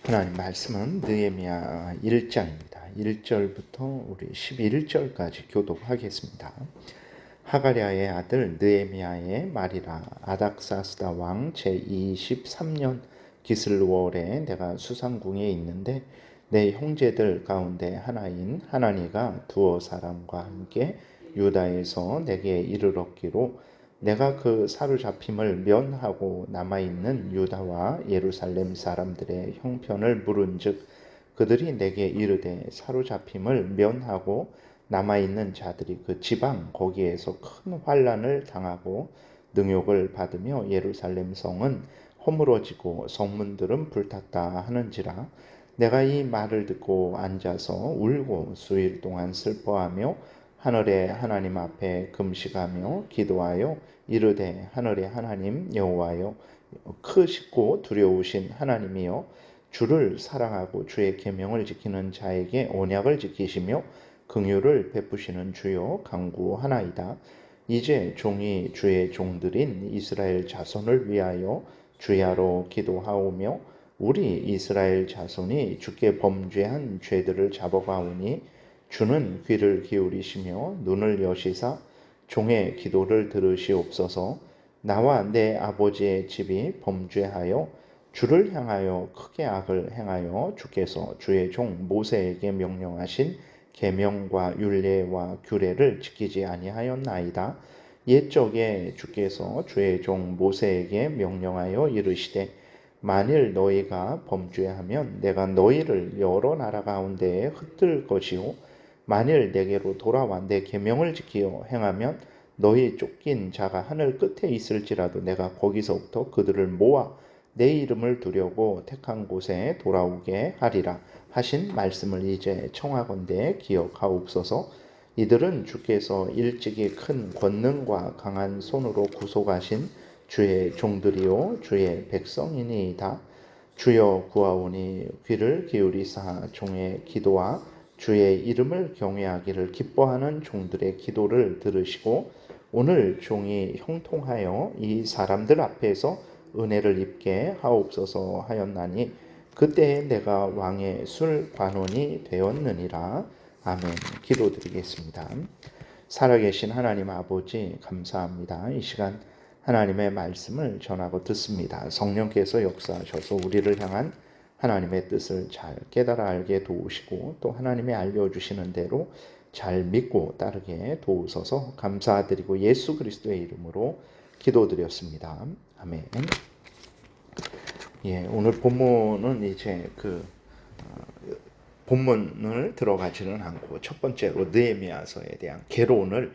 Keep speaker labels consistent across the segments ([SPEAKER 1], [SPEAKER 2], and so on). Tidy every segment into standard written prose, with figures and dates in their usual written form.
[SPEAKER 1] 하나님 말씀은 느헤미야 1장입니다. 1절부터 우리 11절까지 교독하겠습니다. 하가랴의 아들 느헤미야의 말이라. 아닥사스다 왕 제23년 기슬월에 내가 수상궁에 있는데 내 형제들 가운데 하나인 하나니가 두어 사람과 함께 유다에서 내게 이르렀기로 내가 그 사로잡힘을 면하고 남아있는 유다와 예루살렘 사람들의 형편을 물은즉 그들이 내게 이르되 사로잡힘을 면하고 남아있는 자들이 그 지방 거기에서 큰 환난을 당하고 능욕을 받으며 예루살렘 성은 허물어지고 성문들은 불탔다 하는지라. 내가 이 말을 듣고 앉아서 울고 수일 동안 슬퍼하며 하늘의 하나님 앞에 금식하며 기도하여 이르되 하늘의 하나님 여호와여, 크시고 두려우신 하나님이여, 주를 사랑하고 주의 계명을 지키는 자에게 언약을 지키시며 긍휼을 베푸시는 주여 간구하나이다. 이제 종이 주의 종들인 이스라엘 자손을 위하여 주야로 기도하오며 우리 이스라엘 자손이 주께 범죄한 죄들을 잡아가오니 주는 귀를 기울이시며 눈을 여시사 종의 기도를 들으시옵소서. 나와 내 아버지의 집이 범죄하여 주를 향하여 크게 악을 행하여 주께서 주의 종 모세에게 명령하신 계명과 율례와 규례를 지키지 아니하였나이다. 옛적에 주께서 주의 종 모세에게 명령하여 이르시되 만일 너희가 범죄하면 내가 너희를 여러 나라 가운데에 흩을 것이요 만일 내게로 돌아와 내 계명을 지키어 행하면 너희 쫓긴 자가 하늘 끝에 있을지라도 내가 거기서부터 그들을 모아 내 이름을 두려고 택한 곳에 돌아오게 하리라 하신 말씀을 이제 청하건대 기억하옵소서. 이들은 주께서 일찍이 큰 권능과 강한 손으로 구속하신 주의 종들이요 주의 백성이니이다. 주여 구하오니 귀를 기울이사 종의 기도와 주의 이름을 경외하기를 기뻐하는 종들의 기도를 들으시고 오늘 종이 형통하여 이 사람들 앞에서 은혜를 입게 하옵소서 하였나니 그때에 내가 왕의 술 관원이 되었느니라. 아멘. 기도드리겠습니다. 살아계신 하나님 아버지 감사합니다. 이 시간 하나님의 말씀을 전하고 듣습니다. 성령께서 역사하셔서 우리를 향한 하나님의 뜻을 잘 깨달아 알게 도우시고 또 하나님이 알려주시는 대로 잘 믿고 따르게 도우소서. 감사드리고 예수 그리스도의 이름으로 기도드렸습니다. 아멘. 오늘 본문은 이제 본문을 들어가지는 않고 첫 번째로 느헤미야서에 대한 개론을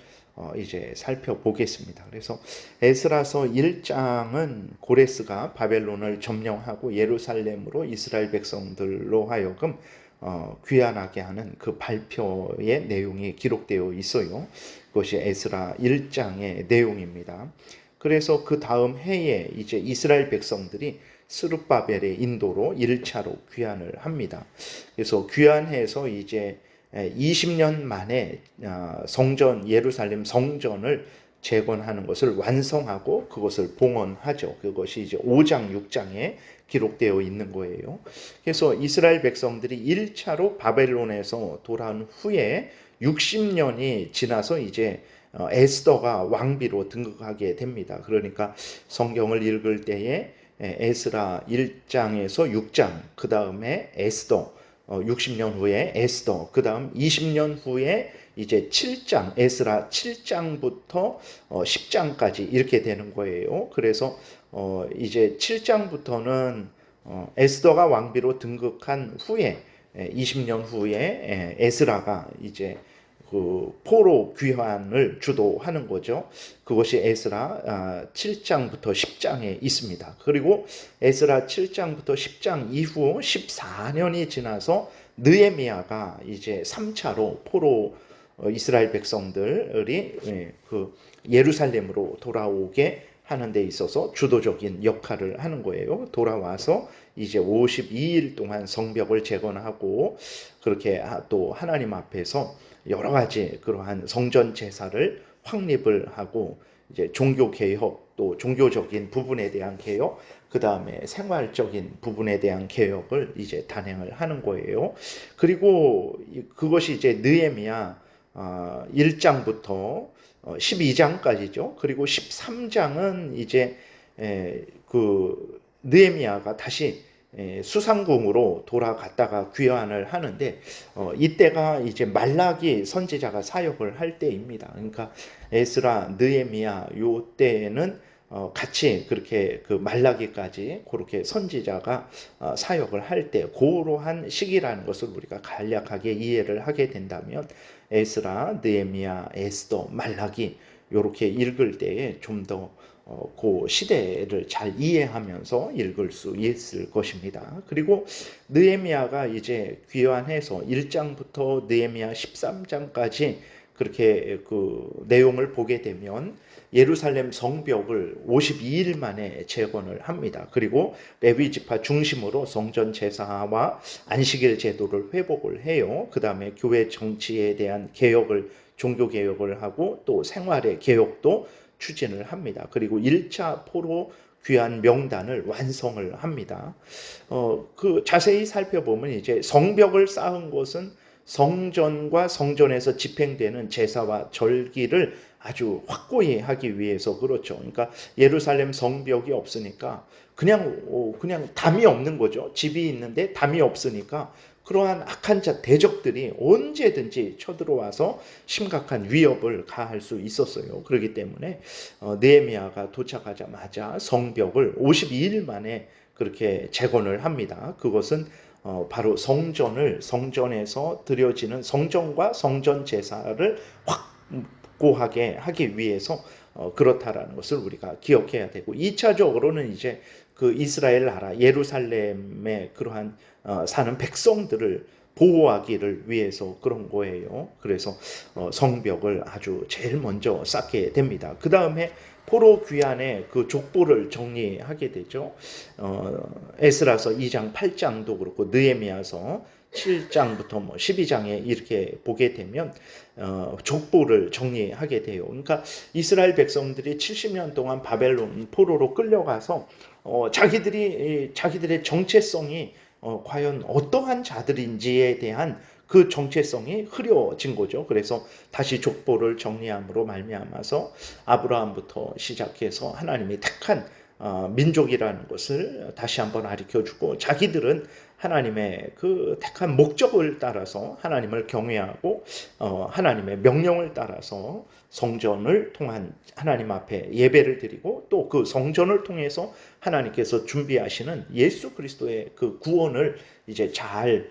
[SPEAKER 1] 이제 살펴보겠습니다. 그래서 에스라서 1장은 고레스가 바벨론을 점령하고 예루살렘으로 이스라엘 백성들로 하여금 귀환하게 하는 그 발표의 내용이 기록되어 있어요. 그것이 에스라 1장의 내용입니다. 그래서 그 다음 해에 이제 이스라엘 백성들이 스룹바벨의 인도로 1차로 귀환을 합니다. 그래서 귀환해서 이제 20년 만에 성전 예루살렘 성전을 재건하는 것을 완성하고 그것을 봉헌하죠. 그것이 이제 5장 6장에 기록되어 있는 거예요. 그래서 이스라엘 백성들이 1차로 바벨론에서 돌아온 후에 60년이 지나서 이제 에스더가 왕비로 등극하게 됩니다. 그러니까 성경을 읽을 때에 에스라 1장에서 6장, 그 다음에 에스더 60년 후에 에스더, 그 다음 20년 후에 이제 7장, 에스라 7장부터 10장까지 이렇게 되는 거예요. 그래서 이제 7장부터는 에스더가 왕비로 등극한 후에 20년 후에 에스라가 이제 그 포로 귀환을 주도하는 거죠. 그것이 에스라 7장부터 10장에 있습니다. 그리고 에스라 7장부터 10장 이후 14년이 지나서 느헤미야가 이제 3차로 포로 이스라엘 백성들이 그 예루살렘으로 돌아오게 하는 데 있어서 주도적인 역할을 하는 거예요. 돌아와서 이제 52일 동안 성벽을 재건하고 그렇게 또 하나님 앞에서 여러 가지 그러한 성전 제사를 확립을 하고 이제 종교 개혁 또 종교적인 부분에 대한 개혁 그 다음에 생활적인 부분에 대한 개혁을 이제 단행을 하는 거예요. 그리고 그것이 이제 느헤미야 1장부터 12장까지죠. 그리고 13장은 이제 그 느헤미야가 다시 수상궁으로 돌아갔다가 귀환을 하는데 이때가 이제 말라기 선지자가 사역을 할 때입니다. 그러니까 에스라, 느헤미야 요 때에는 같이 그렇게 그 말라기까지 그렇게 선지자가 사역을 할 때 그러한 시기라는 것을 우리가 간략하게 이해를 하게 된다면 에스라, 느헤미야, 에스더, 말라기 이렇게 읽을 때에 좀 더 그 시대를 잘 이해하면서 읽을 수 있을 것입니다. 그리고 느헤미야가 이제 귀환해서 1장부터 느헤미야 13장까지 그렇게 그 내용을 보게 되면 예루살렘 성벽을 52일 만에 재건을 합니다. 그리고 레위 지파 중심으로 성전 제사와 안식일 제도를 회복을 해요. 그 다음에 교회 정치에 대한 개혁을 종교 개혁을 하고 또 생활의 개혁도 추진을 합니다. 그리고 1차 포로 귀환 명단을 완성을 합니다. 그 자세히 살펴보면 이제 성벽을 쌓은 곳은 성전과 성전에서 집행되는 제사와 절기를 아주 확고히 하기 위해서 그렇죠. 그러니까 예루살렘 성벽이 없으니까 그냥 담이 없는 거죠. 집이 있는데 담이 없으니까 그러한 악한 대적들이 언제든지 쳐들어와서 심각한 위협을 가할 수 있었어요. 그렇기 때문에 느헤미야가 도착하자마자 성벽을 52일 만에 그렇게 재건을 합니다. 그것은 바로 성전에서 드려지는 성전과 성전 제사를 확고하게 하기 위해서 그렇다라는 것을 우리가 기억해야 되고 2차적으로는 이제 그 이스라엘 나라 예루살렘의 그러한 사는 백성들을 보호하기를 위해서 그런 거예요. 그래서 성벽을 아주 제일 먼저 쌓게 됩니다. 그 다음에 포로 귀환의 그 족보를 정리하게 되죠. 에스라서 2장 8장도 그렇고 느헤미야서 7장부터 12장에 이렇게 보게 되면 족보를 정리하게 돼요. 그러니까 이스라엘 백성들이 70년 동안 바벨론 포로로 끌려가서 자기들의 정체성이 과연 어떠한 자들인지에 대한 그 정체성이 흐려진 거죠. 그래서 다시 족보를 정리함으로 말미암아서 아브라함부터 시작해서 하나님이 택한 민족이라는 것을 다시 한번 가르쳐주고 자기들은 하나님의 그 택한 목적을 따라서 하나님을 경외하고 하나님의 명령을 따라서 성전을 통한 하나님 앞에 예배를 드리고 또 그 성전을 통해서 하나님께서 준비하시는 예수 그리스도의 그 구원을 이제 잘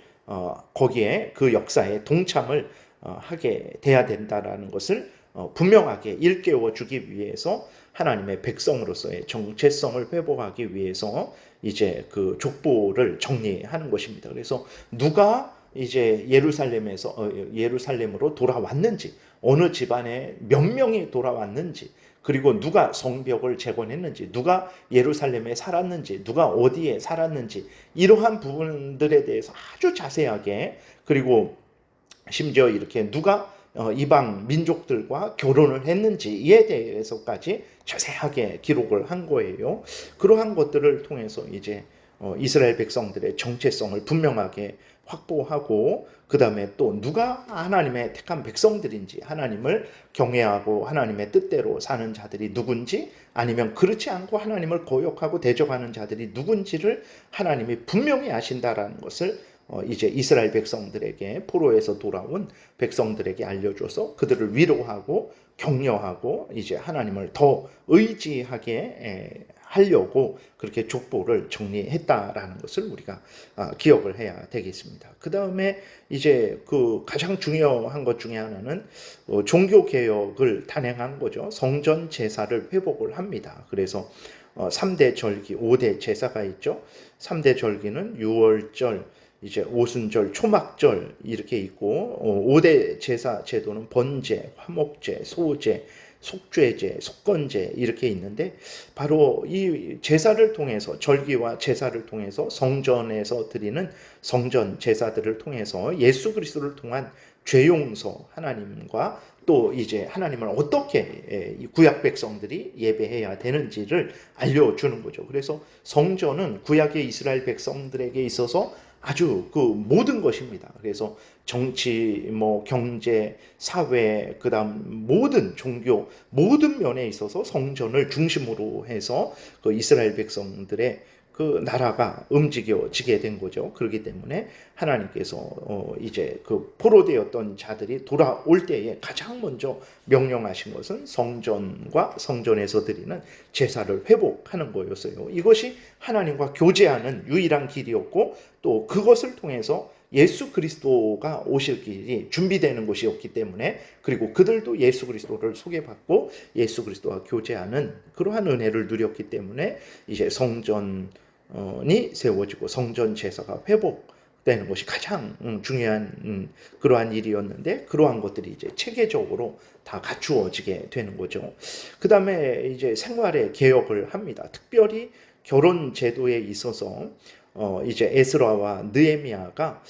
[SPEAKER 1] 거기에 그 역사에 동참을 하게 돼야 된다라는 것을 분명하게 일깨워 주기 위해서 하나님의 백성으로서의 정체성을 회복하기 위해서 이제 그 족보를 정리하는 것입니다. 그래서 누가 이제 예루살렘으로 돌아왔는지, 어느 집안에 몇 명이 돌아왔는지, 그리고 누가 성벽을 재건했는지, 누가 예루살렘에 살았는지, 누가 어디에 살았는지, 이러한 부분들에 대해서 아주 자세하게, 그리고 심지어 이렇게 누가 이방 민족들과 결혼을 했는지에 대해서까지 자세하게 기록을 한 거예요. 그러한 것들을 통해서 이제 이스라엘 백성들의 정체성을 분명하게 확보하고 그 다음에 또 누가 하나님의 택한 백성들인지 하나님을 경외하고 하나님의 뜻대로 사는 자들이 누군지 아니면 그렇지 않고 하나님을 거역하고 대적하는 자들이 누군지를 하나님이 분명히 아신다라는 것을 이제 이스라엘 백성들에게 포로에서 돌아온 백성들에게 알려줘서 그들을 위로하고 격려하고 이제 하나님을 더 의지하게 하려고 그렇게 족보를 정리했다라는 것을 우리가 기억을 해야 되겠습니다. 그 다음에 이제 그 가장 중요한 것 중에 하나는 종교 개혁을 단행한 거죠. 성전 제사를 회복을 합니다. 그래서 3대 절기, 5대 제사가 있죠. 3대 절기는 유월절, 이제 오순절, 초막절 이렇게 있고 5대 제사 제도는 번제, 화목제, 소제, 속죄제, 속건제 이렇게 있는데 바로 이 제사를 통해서 절기와 제사를 통해서 성전에서 드리는 성전 제사들을 통해서 예수 그리스도를 통한 죄 용서, 하나님과 또 이제 하나님을 어떻게 이 구약 백성들이 예배해야 되는지를 알려주는 거죠. 그래서 성전은 구약의 이스라엘 백성들에게 있어서 아주 그 모든 것입니다. 그래서 정치, 뭐 경제, 사회, 그다음 모든 종교, 모든 면에 있어서 성전을 중심으로 해서 그 이스라엘 백성들의 그 나라가 움직여지게 된 거죠. 그렇기 때문에 하나님께서 이제 그 포로되었던 자들이 돌아올 때에 가장 먼저 명령하신 것은 성전과 성전에서 드리는 제사를 회복하는 거였어요. 이것이 하나님과 교제하는 유일한 길이었고, 또 그것을 통해서 예수 그리스도가 오실 길이 준비되는 것이었기 때문에, 그리고 그들도 예수 그리스도를 소개받고 예수 그리스도와 교제하는 그러한 은혜를 누렸기 때문에 이제 성전이 세워지고 성전 제사가 회복되는 것이 가장 중요한 그러한 일이었는데, 그러한 것들이 이제 체계적으로 다 갖추어지게 되는 거죠. 그 다음에 이제 생활의 개혁을 합니다. 특별히 결혼 제도에 있어서 이제 에스라와 느헤미야가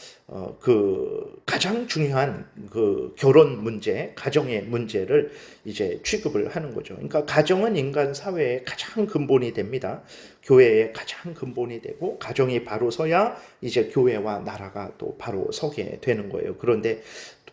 [SPEAKER 1] 그 가장 중요한 그 결혼 문제, 가정의 문제를 이제 취급을 하는 거죠. 그러니까 가정은 인간 사회의 가장 근본이 됩니다. 교회의 가장 근본이 되고, 가정이 바로 서야 이제 교회와 나라가 또 바로 서게 되는 거예요. 그런데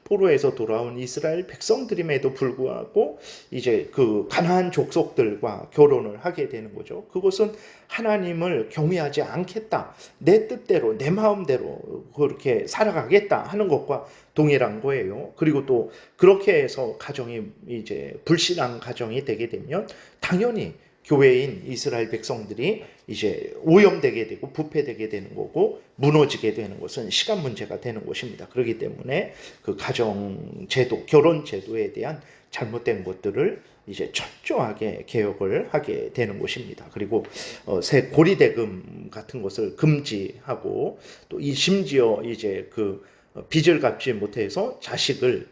[SPEAKER 1] 포로에서 돌아온 이스라엘 백성들임에도 불구하고 이제 그 가나안 족속들과 결혼을 하게 되는 거죠. 그것은 하나님을 경외하지 않겠다, 내 뜻대로 내 마음대로 그렇게 살아가겠다 하는 것과 동일한 거예요. 그리고 또 그렇게 해서 가정이 이제 불신앙 가정이 되게 되면 당연히 교회인 이스라엘 백성들이 이제 오염되게 되고 부패되게 되는 거고, 무너지게 되는 것은 시간 문제가 되는 것입니다. 그렇기 때문에 그 가정 제도, 결혼 제도에 대한 잘못된 것들을 이제 철저하게 개혁을 하게 되는 것입니다. 그리고 새 고리대금 같은 것을 금지하고, 또 이 심지어 이제 그 빚을 갚지 못해서 자식을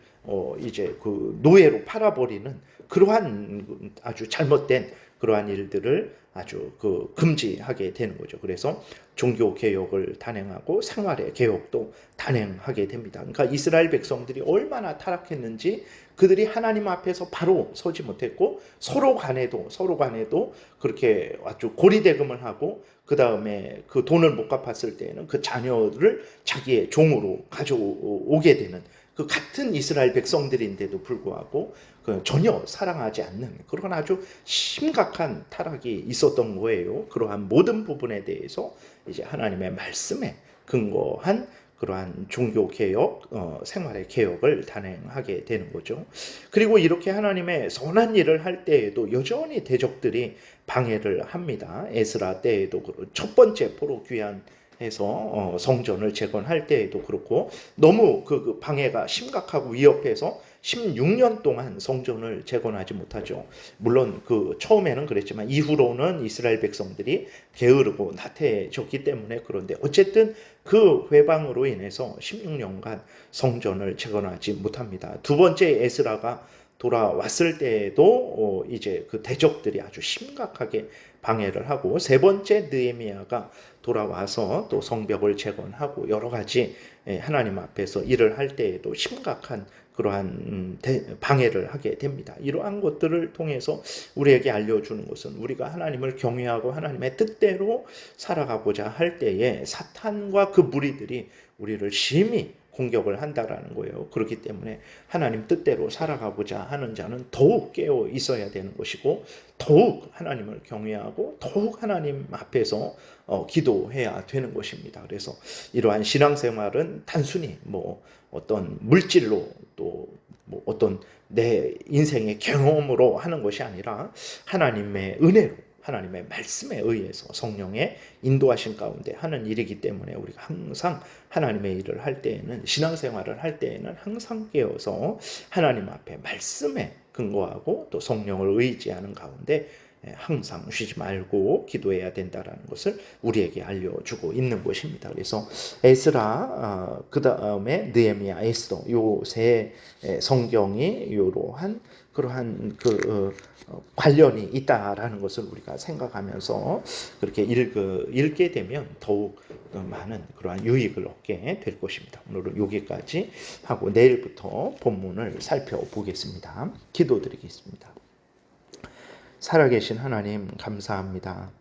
[SPEAKER 1] 이제 그 노예로 팔아버리는 그러한 아주 잘못된 그러한 일들을 아주 그 금지하게 되는 거죠. 그래서 종교 개혁을 단행하고 생활의 개혁도 단행하게 됩니다. 그러니까 이스라엘 백성들이 얼마나 타락했는지, 그들이 하나님 앞에서 바로 서지 못했고, 서로 간에도 그렇게 아주 고리대금을 하고, 그 다음에 그 돈을 못 갚았을 때에는 그 자녀를 자기의 종으로 가져오게 되는 그 같은 이스라엘 백성들인데도 불구하고 전혀 사랑하지 않는 그런 아주 심각한 타락이 있었던 거예요. 그러한 모든 부분에 대해서 이제 하나님의 말씀에 근거한 그러한 종교 개혁, 생활의 개혁을 단행하게 되는 거죠. 그리고 이렇게 하나님의 선한 일을 할 때에도 여전히 대적들이 방해를 합니다. 에스라 때에도 첫 번째 포로 귀환 해서 성전을 재건할 때에도 그렇고, 너무 그 방해가 심각하고 위협해서 16년 동안 성전을 재건하지 못하죠. 물론 그 처음에는 그랬지만 이후로는 이스라엘 백성들이 게으르고 나태해졌기 때문에. 그런데 어쨌든 그 회방으로 인해서 16년간 성전을 재건하지 못합니다. 두 번째 에스라가 돌아왔을 때에도 이제 그 대적들이 아주 심각하게 방해를 하고, 세 번째 느헤미야가 돌아와서 또 성벽을 재건하고 여러 가지 하나님 앞에서 일을 할 때에도 심각한 그러한 방해를 하게 됩니다. 이러한 것들을 통해서 우리에게 알려주는 것은, 우리가 하나님을 경외하고 하나님의 뜻대로 살아가고자 할 때에 사탄과 그 무리들이 우리를 심히 공격을 한다라는 거예요. 그렇기 때문에 하나님 뜻대로 살아가고자 하는 자는 더욱 깨어 있어야 되는 것이고, 더욱 하나님을 경외하고 더욱 하나님 앞에서 기도해야 되는 것입니다. 그래서 이러한 신앙생활은 단순히 뭐 어떤 물질로, 또 뭐 어떤 내 인생의 경험으로 하는 것이 아니라 하나님의 은혜로, 하나님의 말씀에 의해서 성령의 인도하신 가운데 하는 일이기 때문에, 우리가 항상 하나님의 일을 할 때에는, 신앙생활을 할 때에는 항상 깨어서 하나님 앞에 말씀에 근거하고 또 성령을 의지하는 가운데 항상 쉬지 말고 기도해야 된다라는 것을 우리에게 알려주고 있는 것입니다. 그래서 에스라, 그 다음에 느헤미야, 에스더 요 세 성경이 이러한 그러한 관련이 있다라는 것을 우리가 생각하면서 그렇게 읽게 되면 더욱 많은 그러한 유익을 얻게 될 것입니다. 오늘은 여기까지 하고 내일부터 본문을 살펴보겠습니다. 기도드리겠습니다. 살아계신 하나님 감사합니다.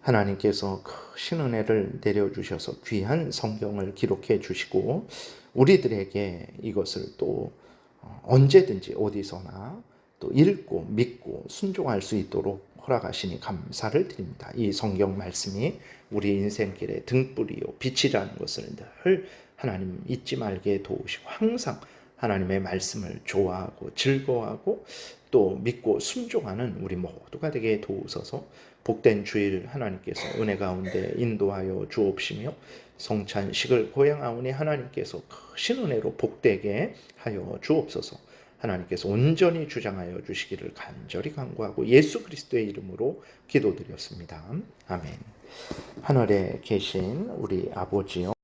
[SPEAKER 1] 하나님께서 크신 은혜를 내려주셔서 귀한 성경을 기록해 주시고 우리들에게 이것을 또 언제든지 어디서나 또 읽고 믿고 순종할 수 있도록 허락하시니 감사를 드립니다. 이 성경 말씀이 우리 인생길의 등불이요 빛이라는 것을 늘 하나님 잊지 말게 도우시고 항상 하나님의 말씀을 좋아하고 즐거워하고 또 믿고 순종하는 우리 모두가 되게 도우소서. 복된 주일 하나님께서 은혜 가운데 인도하여 주옵시며 성찬식을 고행하오니 하나님께서 크신 은혜로 복되게 하여 주옵소서. 하나님께서 온전히 주장하여 주시기를 간절히 간구하고 예수 그리스도의 이름으로 기도드렸습니다. 아멘. 하늘에 계신 우리 아버지요